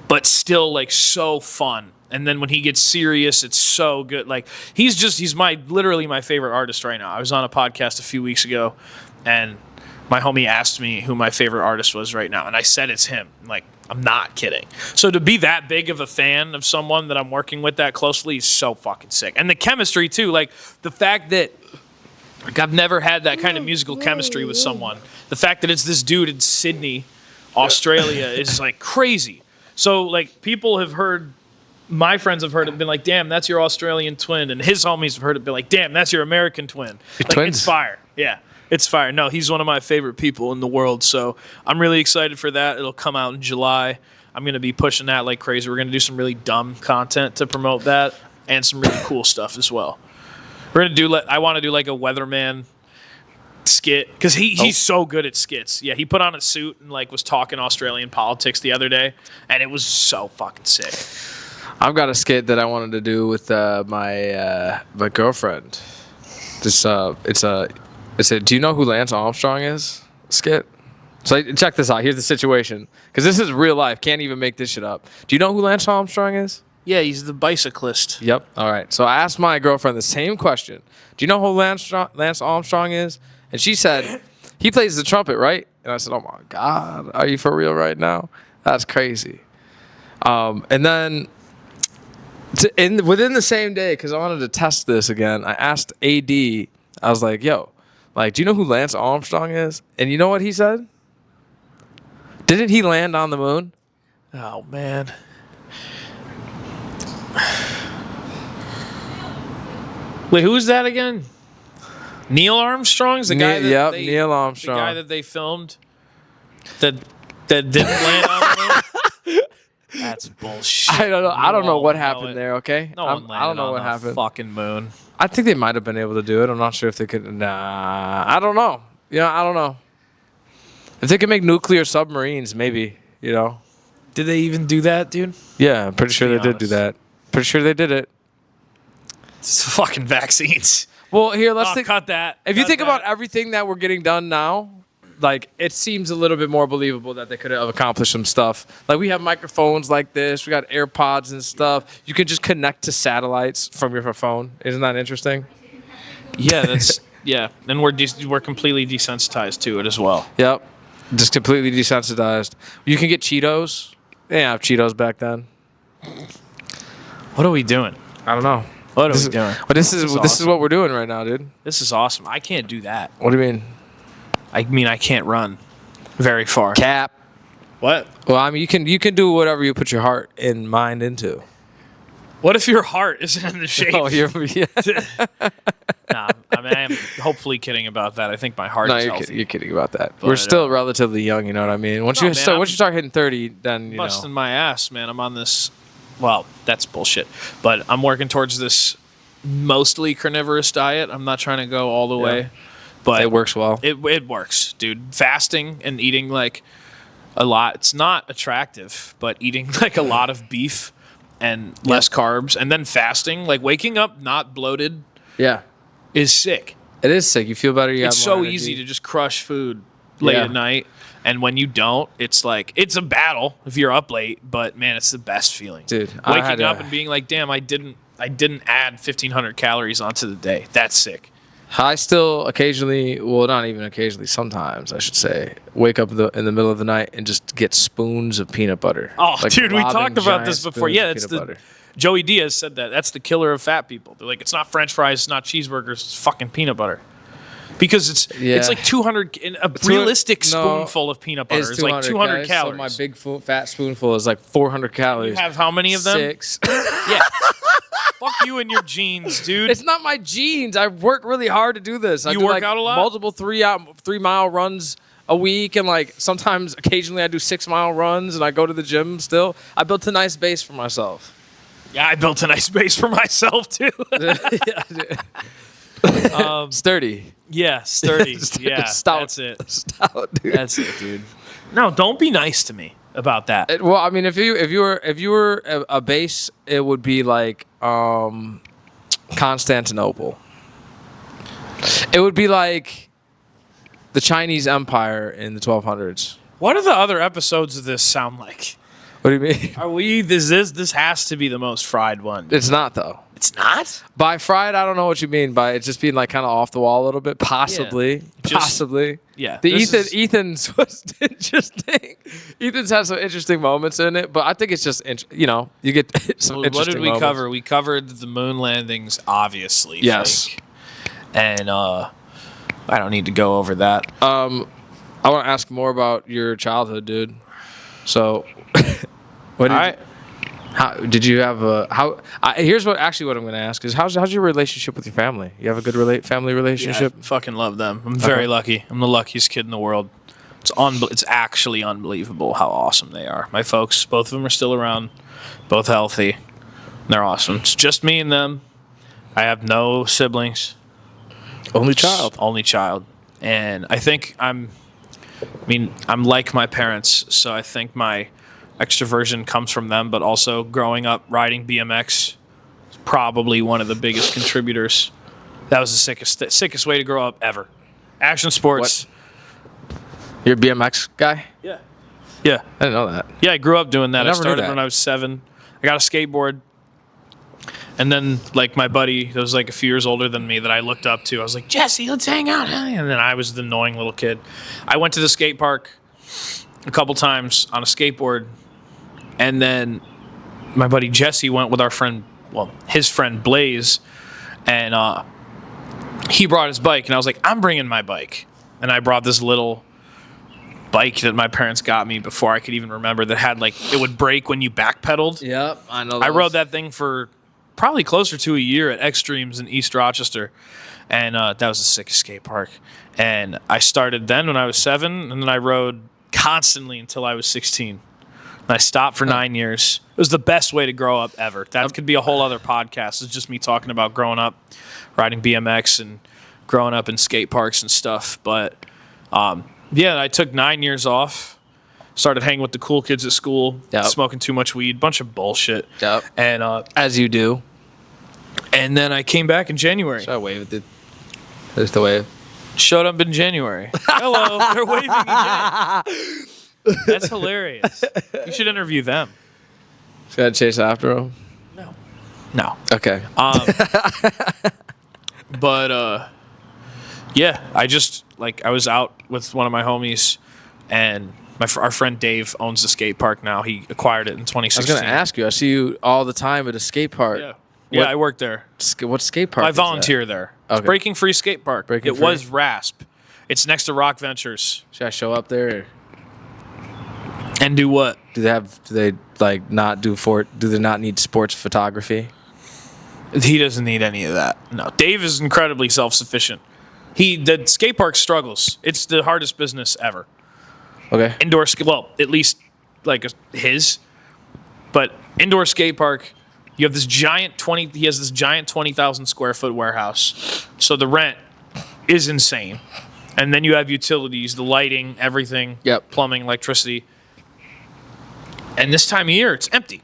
but still like so fun. And then when he gets serious, it's so good. Like he's literally my favorite artist right now. I was on a podcast a few weeks ago, and my homie asked me who my favorite artist was right now, and I said it's him. Like, I'm not kidding. So to be that big of a fan of someone that I'm working with that closely is so fucking sick. And the chemistry too, like the fact that like I've never had that kind of musical chemistry with someone. The fact that it's this dude in Sydney, Australia is like crazy. So like people have heard, my friends have heard it and been like, damn, that's your Australian twin. And his homies have heard it and been like, damn, that's your American twin. Like, twins. It's fire. Yeah. It's fire. No, he's one of my favorite people in the world. So I'm really excited for that. It'll come out in July. I'm going to be pushing that like crazy. We're going to do some really dumb content to promote that and some really cool stuff as well. We're going to do, I want to do like a weatherman skit because he's so good at skits. Yeah, he put on a suit and like was talking Australian politics the other day, and it was so fucking sick. I've got a skit that I wanted to do with my girlfriend. It's a do you know who Lance Armstrong is? Skit. So check this out. Here's the situation, because this is real life. Can't even make this shit up. Do you know who Lance Armstrong is? Yeah, he's the bicyclist. Yep. All right. So I asked my girlfriend the same question. Do you know who Lance Armstrong is? And she said, he plays the trumpet, right? And I said, oh my God, are you for real right now? That's crazy. And then within the same day, because I wanted to test this again, I asked AD, I was like, yo, like, do you know who Lance Armstrong is? And you know what he said? Didn't he land on the moon? Oh, man. Wait, who's that again? Neil Armstrong's the guy that Neil Armstrong. The guy that they filmed that didn't land on the moon? That's bullshit. I don't know what happened there, okay? No one landed I don't know on what the happened. fucking moon. I think they might have been able to do it. I'm not sure if they could. Nah, I don't know. I don't know. If they could make nuclear submarines, maybe, Did they even do that, dude? Yeah, I'm pretty sure they did do that. Pretty sure they did it. It's fucking vaccines. Well, here, let's think. Cut that. If you think about everything that we're getting done now, like it seems a little bit more believable that they could have accomplished some stuff. Like we have microphones like this, we got AirPods and stuff. You can just connect to satellites from your phone. Isn't that interesting? Yeah, that's and we're completely desensitized to it as well. Yep, just completely desensitized. You can get Cheetos. They didn't have Cheetos back then. What are we doing? I don't know. What are we doing? But this is what we're doing right now, dude. This is awesome. I can't do that. What do you mean? I mean, I can't run very far. Cap. What? Well, I mean, you can do whatever you put your heart and mind into. What if your heart isn't in the shape? Oh, yeah. Nah, I mean, I am hopefully kidding about that. I think my heart is healthy. You're kidding about that. But, we're still relatively young, you know what I mean? Once you start hitting 30, then you busting know. my ass, man. I'm on this. Well, that's bullshit. But I'm working towards this mostly carnivorous diet. I'm not trying to go all the way. But It works well. It works, dude. Fasting and eating like a lot. It's not attractive, but eating like a lot of beef and less carbs, and then fasting, like waking up not bloated, Yeah. is sick. It is sick. You feel better. You It's have more so energy. easy to just crush food late Yeah. at night, and when you don't, it's like it's a battle if you're up late. But man, it's the best feeling, Dude, I Waking had up a- and being like, "Damn, I didn't add 1,500 calories onto the day. That's sick." I still occasionally, well, not even occasionally, sometimes I should say, wake up in the middle of the night and just get spoons of peanut butter. Oh, Like dude, we robbing talked about giant this before. spoons Yeah, of it's peanut the butter. Joey Diaz said that. That's the killer of fat people. They're like, it's not French fries, it's not cheeseburgers, it's fucking peanut butter. Because it's like 200, realistic spoonful of peanut butter is like 200 guys. calories. So my big fat spoonful is like 400 calories. You have how many of them? 6. Yeah. Fuck you and your jeans, dude. It's not my genes. I work really hard to do this. I You do work like out a lot? multiple 3-mile runs a week, and like sometimes occasionally I do 6-mile runs, and I go to the gym still. I built a nice base for myself. Yeah, I built a nice base for myself too. Sturdy. Yeah, sturdy. Yeah, Stout. that's it. Stout, dude. That's it, dude. No, don't be nice to me about that. Well, I mean, if you were a base, it would be like Constantinople. It would be like the Chinese Empire in the 1200s. What do the other episodes of this sound like? What do you mean? Are we? This has to be the most fried one. It's not though. It's not. By fried, I don't know what you mean by it just being like kind of off the wall a little bit. Possibly. Possibly. Yeah. Ethan's was interesting. Ethan's has some interesting moments in it, but I think it's just, you get some What interesting did we moments. cover? We covered the moon landings, obviously. Yes. fake. And I don't need to go over that. I want to ask more about your childhood, dude. So, how did you have here's what I'm going to ask is how's your relationship with your family? You have a good family relationship? I fucking love them. I'm very lucky. I'm the luckiest kid in the world. It's actually unbelievable how awesome they are. My folks, both of them are still around, both healthy. They're awesome. It's just me and them. I have no siblings. Only child. Only child. And I think I'm like my parents, so I think my extroversion comes from them, but also growing up riding BMX is probably one of the biggest contributors. That was the sickest way to grow up ever. Action sports. You're a BMX guy? Yeah. I didn't know that. Yeah, I grew up doing that. I never knew started that. when I was 7. I got a skateboard. And then, like, my buddy that was, like, a few years older than me that I looked up to, I was like, Jesse, let's hang out. And then I was the annoying little kid. I went to the skate park a couple times on a skateboard. And then my buddy Jesse went with his friend Blaze. And he brought his bike. And I was like, I'm bringing my bike. And I brought this little bike that my parents got me before I could even remember that had, like, it would break when you backpedaled. Yep, I know. I rode that thing for probably closer to a year at Extremes in East Rochester, and that was the sickest skate park. And I started then when I was 7, and then I rode constantly until I was 16. And I stopped for 9 years. It was the best way to grow up ever. That could be a whole other podcast. It's just me talking about growing up, riding BMX, and growing up in skate parks and stuff. But I took 9 years off. Started hanging with the cool kids at school, smoking too much weed, bunch of bullshit. Yep. And as you do. and then I came back in January. Should I wave it, dude? There's the wave. Showed up in January. Hello, they're waving again. That's hilarious. You should interview them. Gotta chase after him. No. Okay. But yeah, I was out with one of my homies, and our friend Dave owns the skate park now. He acquired it in 2016. I was gonna ask you. I see you all the time at a skate park. Yeah, I work there. What skate park? I is that? volunteer there. It's Okay. Breaking Free Skate Park. Breaking It Free? was RASP. It's next to Rock Ventures. Should I show up there? And do what? Do they not do they not need sports photography? He doesn't need any of that. No, Dave is incredibly self-sufficient. The skate park struggles. It's the hardest business ever. Okay. Indoor at least like his. But indoor skate park, you have this giant he has this giant 20,000 square foot warehouse. So the rent is insane. And then you have utilities, the lighting, everything, Yep. plumbing, electricity. And this time of year, it's empty.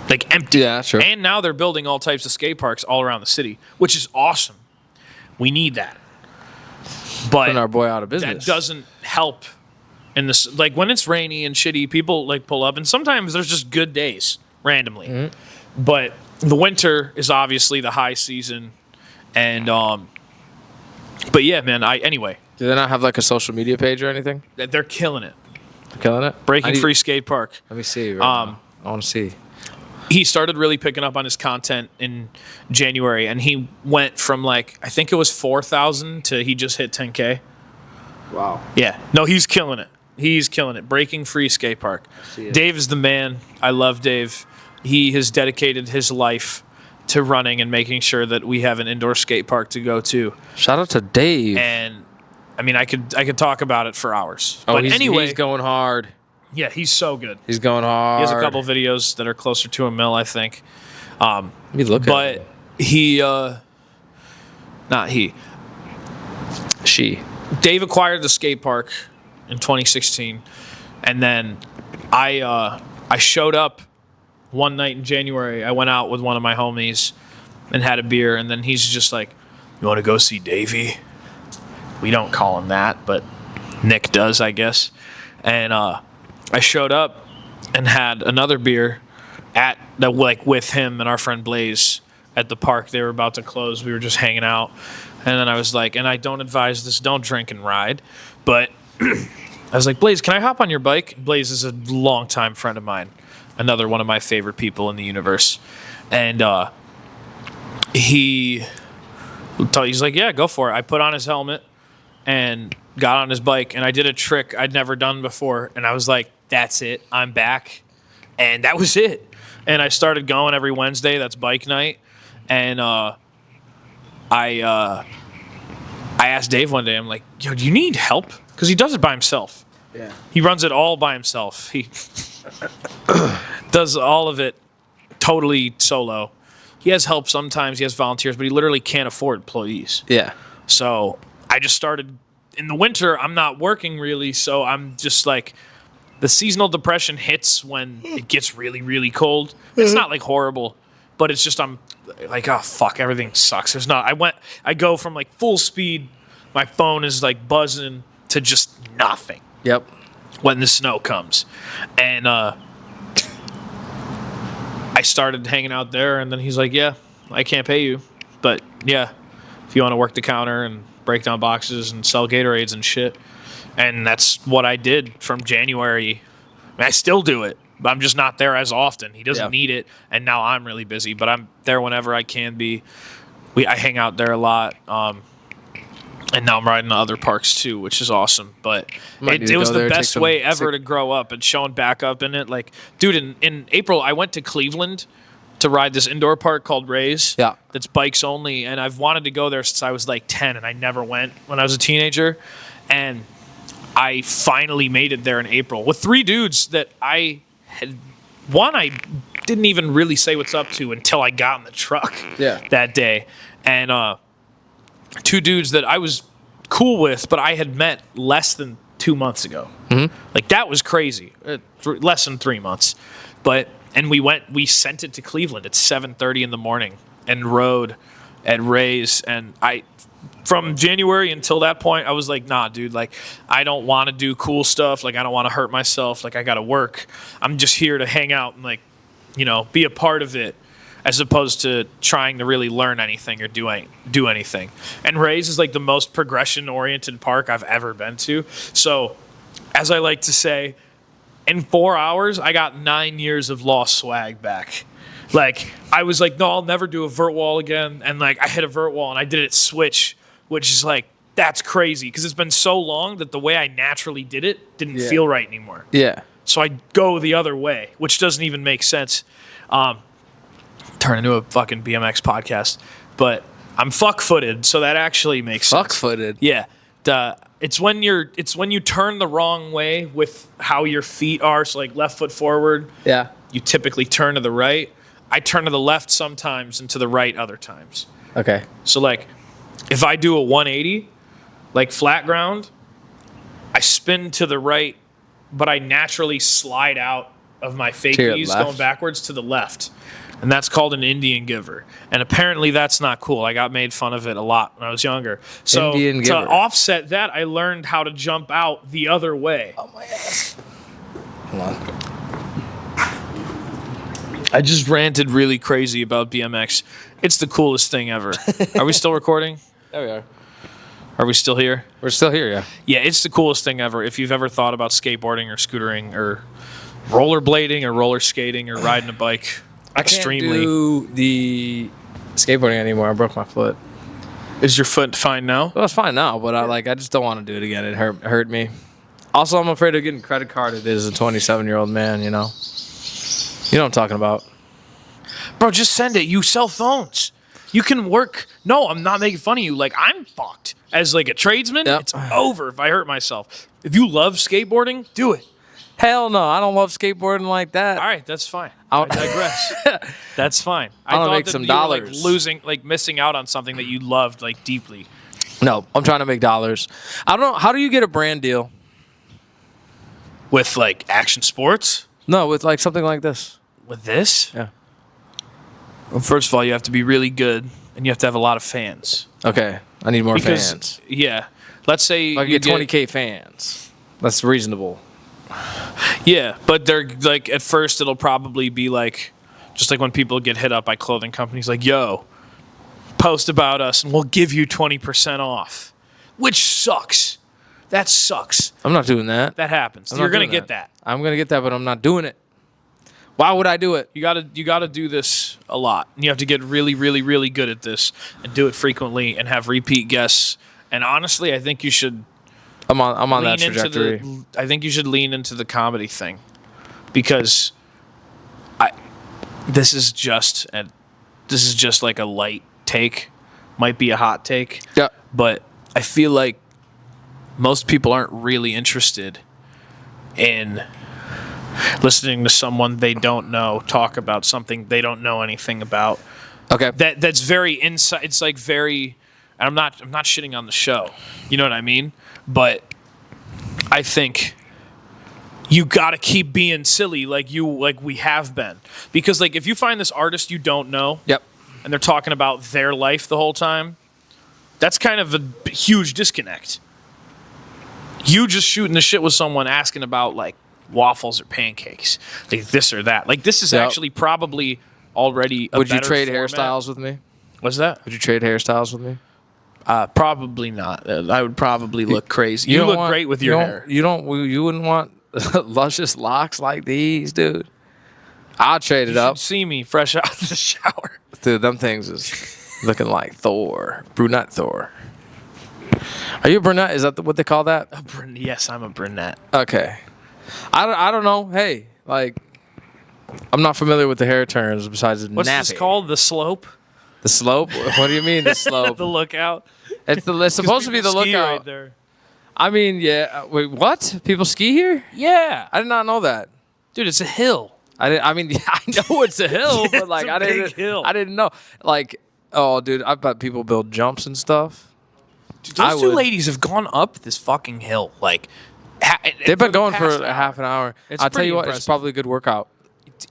Like empty. Yeah, sure. And now they're building all types of skate parks all around the city, which is awesome. We need that. But Putting our boy out of business. that doesn't help in this. Like when it's rainy and shitty, people like pull up, and sometimes there's just good days randomly. Mm-hmm. But the winter is obviously the high season, and but yeah, man. Anyway, Do they not have like a social media page or anything? they're killing it. They're killing it. Breaking Free Skate Park. Let me see. Now. I want to see. He started really picking up on his content in January, and he went from like I think it was 4,000 to he just hit 10K. Wow. Yeah, no, he's killing it. He's killing it. Breaking Free Skate Park. Dave is the man. I love Dave. He has dedicated his life to running and making sure that we have an indoor skate park to go to. Shout out to Dave. And I mean, I could talk about it for hours. Oh, But he's anyway, going hard. yeah, he's so good. He's going hard. He has a couple videos that are closer to a mil, I think. Let me look at it. But She. Dave acquired the skate park in 2016, and then I showed up one night in January. I went out with one of my homies and had a beer, and then he's just like, "You want to go see Davey?" We don't call him that, but Nick does, I guess. And I showed up and had another beer with him and our friend Blaze at the park. They were about to close. We were just hanging out. And then I was like, and I don't advise this, don't drink and ride. But I was like, Blaze, can I hop on your bike? Blaze is a longtime friend of mine, another one of my favorite people in the universe. And he's like, yeah, go for it. I put on his helmet and got on his bike, and I did a trick I'd never done before. And I was like, that's it. I'm back. And that was it. And I started going every Wednesday. That's bike night. And I asked Dave one day, I'm like, yo, do you need help? Because he does it by himself. Yeah. He runs it all by himself. He does all of it totally solo. He has help sometimes. He has volunteers, but he literally can't afford employees. Yeah. So I just started in the winter. I'm not working really, so I'm just like, the seasonal depression hits when it gets really, really cold. It's not like horrible, but it's just I'm like, oh fuck, everything sucks. I go from like full speed, my phone is like buzzing, to just nothing. Yep. When the snow comes, and I started hanging out there, and then he's like, yeah, I can't pay you, but yeah, if you want to work the counter and break down boxes and sell Gatorades and shit. And that's what I did from January. I mean, I still do it, but I'm just not there as often. He doesn't need it, and now I'm really busy, but I'm there whenever I can be. I hang out there a lot, and now I'm riding to other parks too, which is awesome. But it was the best way ever to grow up, and showing back up in it. Like, dude, in April, I went to Cleveland to ride this indoor park called Rays. Yeah. That's bikes only, and I've wanted to go there since I was like 10, and I never went when I was a teenager. And I finally made it there in April with 3 dudes that I didn't even really say what's up to until I got in the truck that day. And 2 dudes that I was cool with, but I had met less than 2 months ago. Mm-hmm. Like, that was crazy. Less than 3 months. And we sent it to Cleveland at 7:30 in the morning and rode at Rays. And from January until that point, I was like, nah, dude, like, I don't want to do cool stuff. Like, I don't want to hurt myself. Like, I got to work. I'm just here to hang out and, like, you know, be a part of it as opposed to trying to really learn anything or do anything. And Ray's is, like, the most progression-oriented park I've ever been to. So, as I like to say, in 4 hours, I got 9 years of lost swag back. Like, I was like, no, I'll never do a vert wall again. And, like, I hit a vert wall, and I did it switch, which is like, that's crazy because it's been so long that the way I naturally did it didn't feel right anymore. Yeah. So I go the other way, which doesn't even make sense. Turn into a fucking BMX podcast. But I'm fuck-footed, so that actually makes sense. Fuck-footed? Yeah. It's when you turn the wrong way with how your feet are, so like left foot forward. Yeah. You typically turn to the right. I turn to the left sometimes and to the right other times. Okay. So, like, if I do a 180, like flat ground, I spin to the right, but I naturally slide out of my fakies going backwards to the left. And that's called an Indian giver. And apparently that's not cool. I got made fun of it a lot when I was younger. So to offset that, I learned how to jump out the other way. Oh, my ass. Hold on. I just ranted really crazy about BMX. It's the coolest thing ever. Are we still recording? There we are. Are we still here? We're still here, yeah. Yeah, it's the coolest thing ever. If you've ever thought about skateboarding or scootering or rollerblading or roller skating or riding a bike, extremely. I can't do the skateboarding anymore. I broke my foot. Is your foot fine now? Well, it's fine now, but I just don't want to do it again. It hurt me. Also, I'm afraid of getting credit carded as a 27-year-old man, you know. You know what I'm talking about. Bro, just send it. You sell phones. You can work. No, I'm not making fun of you. Like, I'm fucked. As, like, a tradesman, It's over if I hurt myself. If you love skateboarding, do it. Hell no. I don't love skateboarding like that. All right, that's fine. I digress. That's fine. I want to make some dollars. Missing out on something that you loved, like, deeply. No, I'm trying to make dollars. I don't know. How do you get a brand deal? With, like, action sports? No, with, like, something like this. With this? Yeah. Well, first of all, you have to be really good, and you have to have a lot of fans. Okay. I need more fans. Yeah. Let's say if I get 20K fans. That's reasonable. Yeah, but they're, like, at first it'll probably be, like, just like when people get hit up by clothing companies, like, yo, post about us, and we'll give you 20% off. Which sucks. That sucks. I'm not doing that. That happens. You're going to get that. I'm going to get that, but I'm not doing it. Why would I do it? You gotta do this a lot. And you have to get really, really, really good at this and do it frequently and have repeat guests. And honestly, I think you should. I'm on that trajectory. I think you should lean into the comedy thing, because this is just like a light take, might be a hot take. Yeah. But I feel like most people aren't really interested in listening to someone they don't know talk about something they don't know anything about. Okay. That's very inside. It's like very. And I'm not shitting on the show. You know what I mean? But I think you got to keep being silly like we have been, because like if you find this artist you don't know, yep, and they're talking about their life the whole time, that's kind of a huge disconnect. You just shooting the shit with someone asking about like waffles or pancakes, like this or that. Like this is actually probably already a Would you better trade format. hairstyles with me? What's that? Would you trade hairstyles with me? Probably not. I would probably look crazy. You look great with your hair. You wouldn't want luscious locks like these, dude. I'll trade it up. See me fresh out of the shower. Dude, them things is looking like Thor. Brunette Thor. Are you a brunette? Is that what they call that? Yes, I'm a brunette. Okay. I don't know. Hey, like, I'm not familiar with the hair turns besides What's nappy. this called? The slope? The slope? What do you mean the slope? The lookout? It's supposed to be the lookout. Right there. I mean, yeah. Wait, what? People ski here? Yeah. I did not know that. Dude, it's a hill. I mean, yeah, I know it's a hill, but like I didn't know. Like, oh, dude, I bet people build jumps and stuff. Dude, those two ladies have gone up this fucking hill. Like, they've been going for a half an hour. It's I'll tell you what, impressive. It's probably a good workout.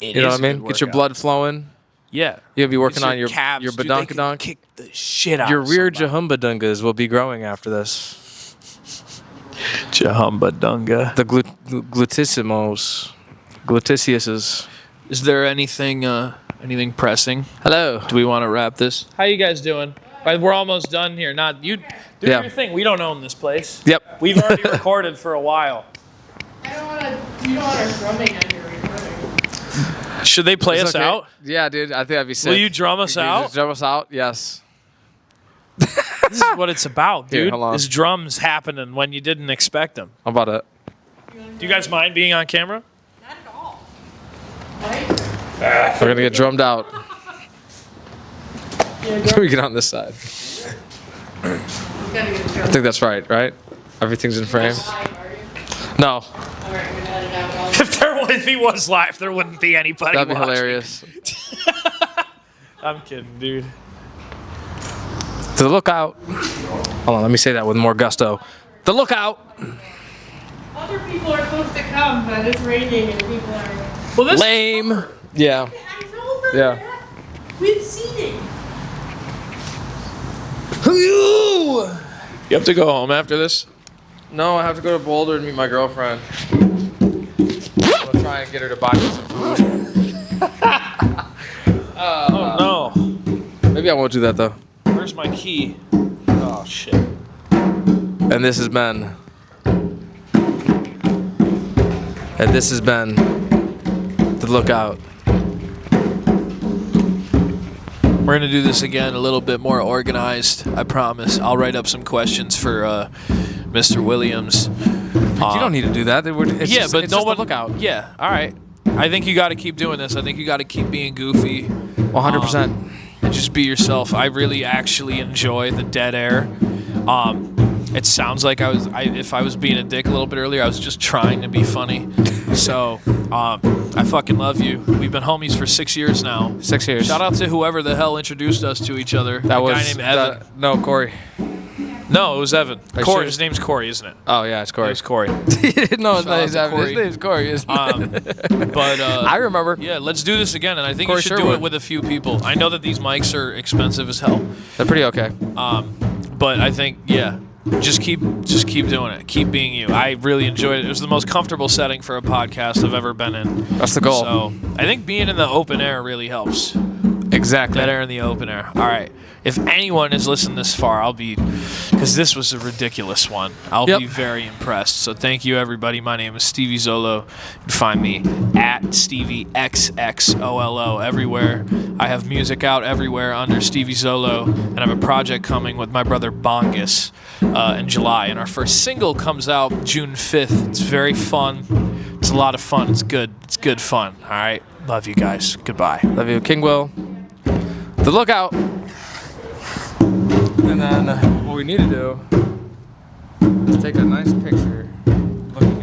It you know is what I mean? Get your blood flowing. Yeah. You'll be working It's on your calves, dude, they can badonkadonk. kick the shit out Your of rear somebody. jahumbadungas will be growing after this. Jahumbadunga. The glutissimos. Glutisiuses. Is there anything pressing? Hello. Do we want to wrap this? How you guys doing? We're almost done here. Not you. Do Yeah. your thing. We don't own this place. Yep. We've already recorded for a while. I don't want to. You don't want our drumming on your recording. Should they play It's us okay. out? Yeah, dude. I think that'd be sick. Will you drum us Can you out? just drum us out? Yes. This is what it's about, Here, dude. hold on. Is drums happening when you didn't expect them. How about it? Do you guys mind being on camera? Not at all. Right? We're gonna get drummed out. Yeah, we get on this side. you gotta get a I drum. think that's right. Everything's in frame. Live, are you? No, All right, we're gonna edit out all If he was live, there wouldn't be anybody that'd be watching. hilarious. I'm kidding, dude. To the lookout. Hold on, let me say that with more gusto. The lookout. Other people are supposed to come, but it's raining and people are. Well, this Lame. Yeah. I know that. Yeah. With seating. you have to go home after this. No, I have to go to Boulder and meet my girlfriend. I'll try and get her to buy me some food. Oh no. Maybe I won't do that though. Where's my key? Oh shit. And this has been. The lookout. We're gonna do this again a little bit more organized. I promise. I'll write up some questions for Mr. Williams. You don't need to do that. It's Yeah, just, but it's no just one. the lookout. Yeah. All right. I think you got to keep doing this. I think you got to keep being goofy. 100%. And just be yourself. I really actually enjoy the dead air. It sounds like if I was being a dick a little bit earlier, I was just trying to be funny. So, I fucking love you. We've been homies for 6 years now. 6 years. Shout out to whoever the hell introduced us to each other. That a was guy named Evan. No, Corey. No, it was Evan. you Corey. sure? His name's Corey, isn't it? Oh yeah, it's It Corey. was Corey. no, it's not out his to name. Corey. His name's Corey. Isn't it? But I remember. yeah, let's do this again, and I think Corey you should do Sherwood. it with a few people. I know that these mics are expensive as hell, They're pretty okay. but I think just keep doing it. Keep being you. I really enjoyed it. It was the most comfortable setting for a podcast I've ever been in. That's the goal. So I think being in the open air really helps. Exactly. Dead air in the open air. All right. If anyone has listened this far, because this was a ridiculous one, I'll Yep. be very impressed. So thank you, everybody. My name is Stevie Xolo. You can find me at Stevie XXOLO everywhere. I have music out everywhere under Stevie Xolo, and I have a project coming with my brother Bongus in July. And our first single comes out June 5th. It's very fun. It's a lot of fun. It's good. It's good fun. All right. Love you guys. Goodbye. Love you, King Will. The lookout. And then what we need to do is take a nice picture looking